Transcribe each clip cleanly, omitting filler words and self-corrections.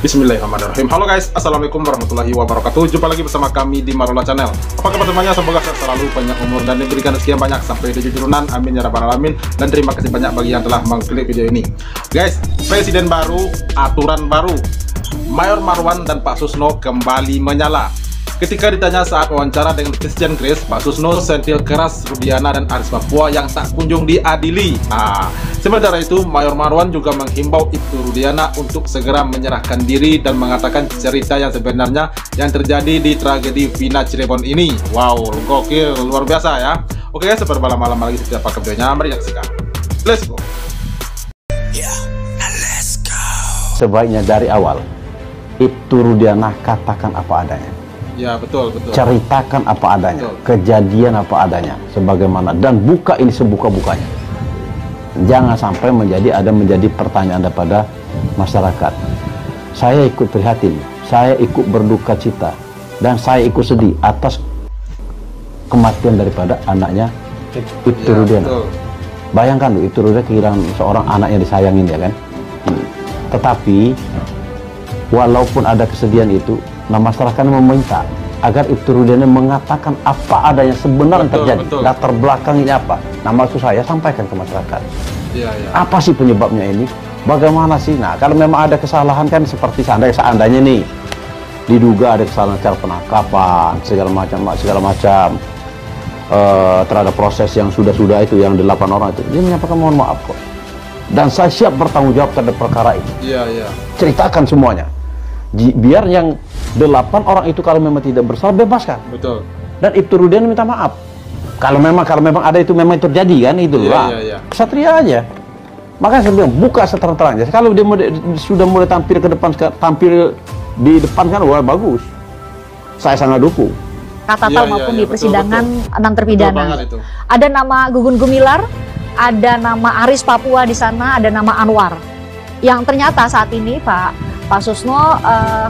Bismillahirrahmanirrahim. Halo guys, assalamualaikum warahmatullahi wabarakatuh. Jumpa lagi bersama kami di Marola Channel. Apa kabar semuanya? Semoga selalu panjang umur dan diberikan rezeki yang banyak sampai 7 turunan. Amin ya rabbal alamin. Dan terima kasih banyak bagi yang telah mengklik video ini. Guys, presiden baru, aturan baru. Mayor Marwan dan Pak Susno kembali menyala. Ketika ditanya saat wawancara dengan Christian Grace, Pak Susno sentil keras Rudiana dan Aris Papua yang tak kunjung diadili. Sementara itu, Mayor Marwan juga menghimbau Ibtu Rudiana untuk segera menyerahkan diri dan mengatakan cerita yang sebenarnya yang terjadi di tragedi Vina Cirebon ini. Wow, gokil, luar biasa ya. Oke guys, berlama-lama lagi kita pakai videonya, mari saksikan. Let's go. Sebaiknya dari awal, Ibtu Rudiana katakan apa adanya. Ya, betul. Ceritakan apa adanya, betul. Kejadian apa adanya, sebagaimana, dan buka ini sebuka-bukanya. Jangan sampai menjadi pertanyaan daripada masyarakat. Saya ikut prihatin, saya ikut berduka cita, dan saya ikut sedih atas kematian daripada anaknya Ibtu Rudiana. Betul. Bayangkan loh, Ibtu Rudiana kehilangan seorang anak yang disayangin, ya kan? Tetapi walaupun ada kesedihan itu, masyarakat meminta agar Ibtu Rudiana mengatakan apa adanya sebenarnya terjadi, latar belakangnya apa. Nah, maksud saya sampaikan ke masyarakat. Apa sih penyebabnya ini? Bagaimana sih? Nah, kalau memang ada kesalahan kan seperti seandainya nih diduga ada kesalahan secara penangkapan segala macam terhadap proses yang sudah itu yang 8 orang itu, dia menyampaikan mohon maaf kok. Dan saya siap bertanggung jawab terhadap perkara itu. Ceritakan semuanya. Biar yang 8 orang itu kalau memang tidak bersalah, bebaskan. Betul. Dan Ibtu Rudiana minta maaf. Kalau memang ada itu memang terjadi kan, itu lah. Kesatria aja. Makanya saya bilang buka seterang-terangnya. Kalau dia sudah mulai tampil ke depan, tampil di depan kan, wah bagus. Saya sangat dukung. Kata maupun di persidangan 6 terpidana. Ada nama Gugun Gumilar, ada nama Aris Papua di sana, ada nama Anwar. Yang ternyata saat ini Pak Susno,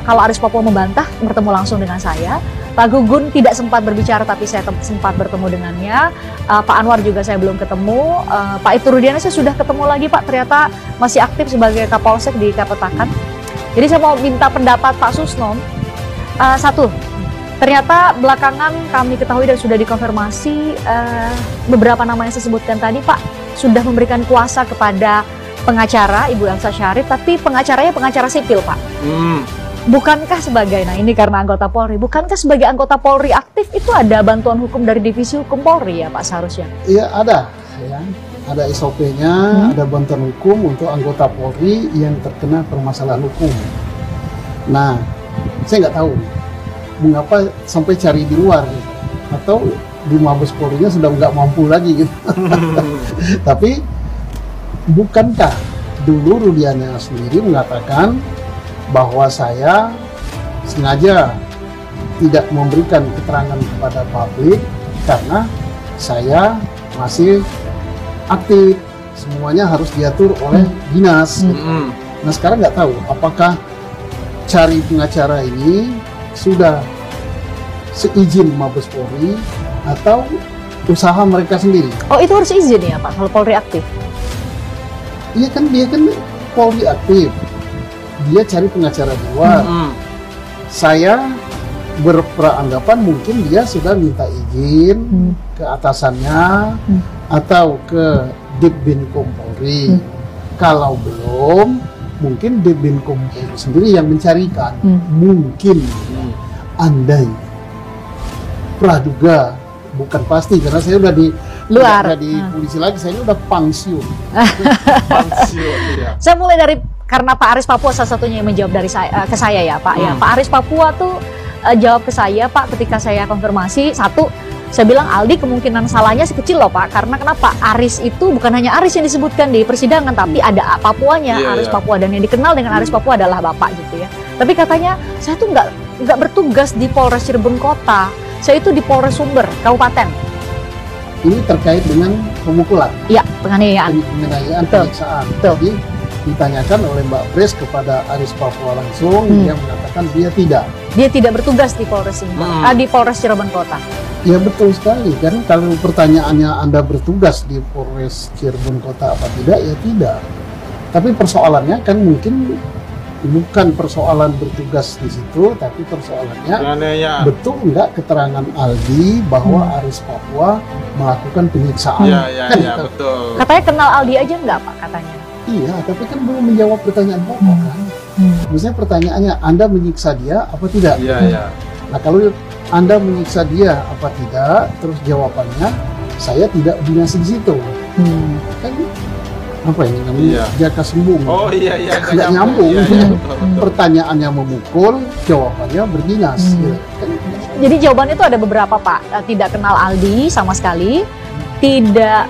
kalau Aris Papua membantah, bertemu langsung dengan saya. Pak Gugun tidak sempat berbicara, tapi saya sempat bertemu dengannya. Pak Anwar juga saya belum ketemu. Pak Ibtu Rudiana saya sudah ketemu lagi, Pak. Ternyata masih aktif sebagai Kapolsek di Kapetakan. Jadi saya mau minta pendapat Pak Susno. Satu, ternyata belakangan kami ketahui dan sudah dikonfirmasi beberapa nama yang saya sebutkan tadi, Pak, sudah memberikan kuasa kepada pengacara Ibu Elsa Syarif, tapi pengacaranya pengacara sipil, Pak. Bukankah sebagai, nah ini karena anggota Polri, bukankah sebagai anggota Polri aktif itu ada bantuan hukum dari Divisi Hukum Polri ya Pak seharusnya? Iya ada, ya. Ada SOP-nya, ada bantuan hukum untuk anggota Polri yang terkena permasalahan hukum. Nah, saya nggak tahu mengapa sampai cari di luar, gitu. Atau di Mabes Polri-nya sudah nggak mampu lagi gitu. Tapi bukankah dulu Rudiana sendiri mengatakan bahwa saya sengaja tidak memberikan keterangan kepada publik karena saya masih aktif, semuanya harus diatur oleh dinas. Nah sekarang nggak tahu apakah cari pengacara ini sudah seizin Mabes Polri atau usaha mereka sendiri. Oh itu harus izin ya Pak kalau Polri aktif? Iya kan, dia kan Polri aktif, dia cari pengacara di luar. Saya beranggapan mungkin dia sudah minta izin ke atasannya atau ke Ditbinkum Polri. Kalau belum, mungkin Ditbinkum Polri sendiri yang mencarikan. Mungkin andai praduga, bukan pasti karena saya udah di luar, di polisi lagi, saya udah pensiun. Saya mulai dari karena Pak Aris Papua salah satunya yang menjawab dari saya ke saya ya Pak. Ya Pak Aris Papua tuh jawab ke saya Pak ketika saya konfirmasi. Satu, saya bilang Aldi kemungkinan salahnya sekecil loh Pak, karena kenapa? Aris itu bukan hanya Aris yang disebutkan di persidangan, tapi ada Papuanya, Aris Papua, dan yang dikenal dengan Aris Papua adalah Bapak gitu ya. Tapi katanya saya tuh nggak bertugas di Polres Cirebon Kota, saya itu di Polres Sumber Kabupaten. Ini terkait dengan pemukulan. Iya, penganiayaan. Penganiayaan, penyiksaan. Jadi ditanyakan oleh Mbak Pres kepada Aris Papua langsung, dia mengatakan dia tidak. Dia tidak bertugas di Polres ini, di Polres Cirebon Kota. Ya betul sekali, kan kalau pertanyaannya Anda bertugas di Polres Cirebon Kota apa tidak, ya tidak. Tapi persoalannya kan mungkin bukan persoalan bertugas di situ, tapi persoalannya betul nggak keterangan Aldi bahwa Aris Papua melakukan penyiksaan. Iya, Gitu. betul. Katanya kenal Aldi aja nggak Pak katanya? Iya, tapi kan belum menjawab pertanyaan pokok kan. Misalnya pertanyaannya, Anda menyiksa dia apa tidak? Iya. Nah, kalau Anda menyiksa dia apa tidak, terus jawabannya saya tidak dinasi di situ. Kan apa ini namanya? Jaka sembung. Oh iya, nggak nyambung. Betul. Pertanyaannya memukul, jawabannya berdinas. Jadi jawabannya itu ada beberapa Pak. Tidak kenal Aldi sama sekali, tidak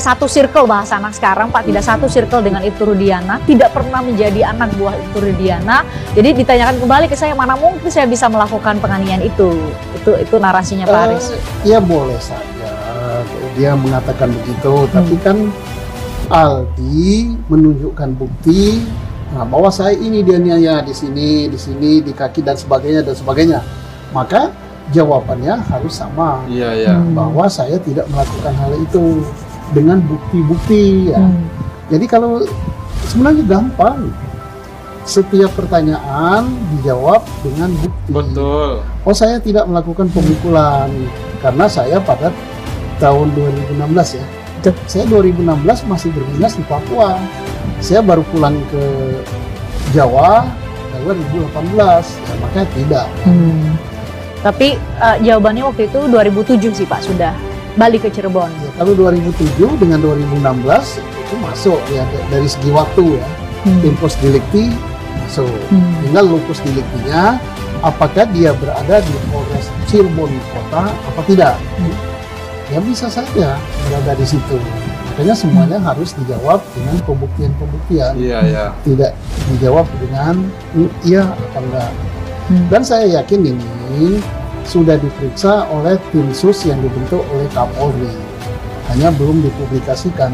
satu circle bahasa anak sekarang Pak, tidak satu circle dengan Ibtu Rudiana, tidak pernah menjadi anak buah Ibtu Rudiana. Jadi ditanyakan kembali ke saya, mana mungkin saya bisa melakukan penganiayaan itu narasinya Pak Aris. Ya boleh saja dia mengatakan begitu, tapi kan Aldi menunjukkan bukti bahwa saya ini dianiaya di sini, di kaki dan sebagainya. Maka jawabannya harus sama. Bahwa saya tidak melakukan hal itu dengan bukti-bukti ya. Jadi kalau sebenarnya gampang. Setiap pertanyaan dijawab dengan bukti. Betul. Oh, saya tidak melakukan pemukulan karena saya pada tahun 2016 ya. Saya 2016 masih berdinas di Papua. Saya baru pulang ke Jawa 2018, ya, makanya tidak. Tapi jawabannya waktu itu 2007 sih Pak, sudah balik ke Cirebon. Ya, kalau 2007 dengan 2016 itu masuk ya dari segi waktu ya. Lupus delikti masuk. Tinggal lupus deliktinya apakah dia berada di Polres Cirebon kota apa tidak. Ya bisa saja berada di situ. Makanya semuanya harus dijawab dengan pembuktian-pembuktian. Tidak dijawab dengan iya atau enggak. Dan saya yakin ini sudah diperiksa oleh tim sus yang dibentuk oleh Kapolri. Hanya belum dipublikasikan.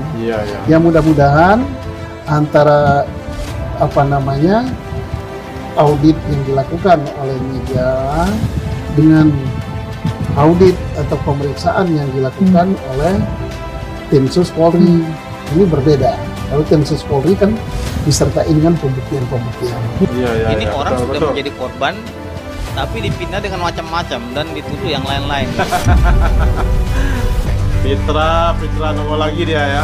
Ya mudah-mudahan antara audit yang dilakukan oleh media dengan audit atau pemeriksaan yang dilakukan oleh tim sus Polri ini berbeda. Kalau tim sus Polri kan disertai dengan pembuktian-pembuktian. Ini orang sudah menjadi korban, tapi dipindah dengan macam-macam dan dituduh yang lain-lain. Fitra nongol lagi dia ya.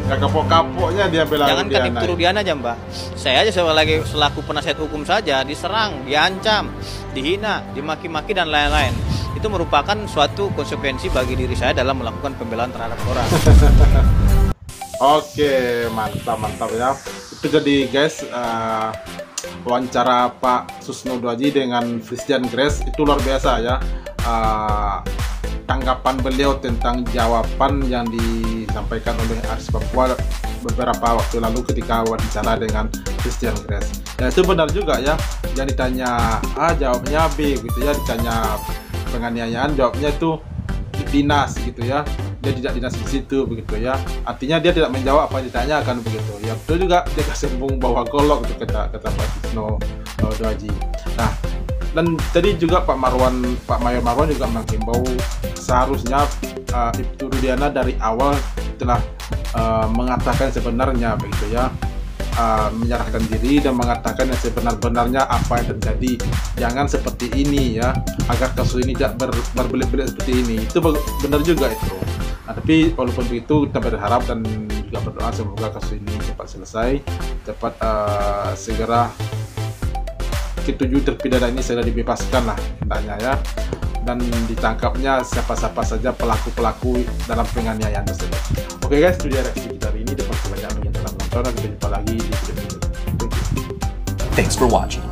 Gak kapok-kapoknya dia bela Jangan kan Ibtu Rudiana aja Mbak. Saya aja sebagai selaku penasihat hukum saja diserang, diancam, dihina, dimaki-maki dan lain-lain. Itu merupakan suatu konsekuensi bagi diri saya dalam melakukan pembelaan terhadap orang. Oke, mantap ya. Itu jadi guys wawancara Pak Susno Duaji dengan Christian Grace itu luar biasa ya. Tanggapan beliau tentang jawaban yang disampaikan oleh Aris Papua beberapa waktu lalu ketika wawancara dengan Christian Grace. Ya itu benar juga ya. Yang ditanya A jawabnya B gitu ya, ditanya penganiayaan jawabnya itu dinas gitu ya. Dia tidak dinas di situ begitu ya. Artinya dia tidak menjawab apa yang ditanyakan begitu. Ya betul juga dia kesembung bawa golok gitu kata Pak Susno Duaji. Nah, dan tadi juga Pak Mayor Marwan juga menghimbau seharusnya Ibtu Rudiana dari awal telah mengatakan sebenarnya begitu ya, menyerahkan diri dan mengatakan yang sebenar-benarnya apa yang terjadi. Jangan seperti ini ya, agar kasus ini tidak berbelit-belit seperti ini. Itu benar juga itu. Nah, tapi walaupun begitu kita berharap dan juga berdoa semoga kasus ini cepat selesai, cepat segera ketujuh terpidana ini segera dibebaskan lah hendaknya ya, dan ditangkapnya siapa-siapa saja pelaku-pelaku dalam penganiayaan tersebut. Oke guys, itu dia reaksi kita hari ini. Terima kasih banyak yang telah menonton, dan kita jumpa lagi di video berikutnya. Thanks for watching.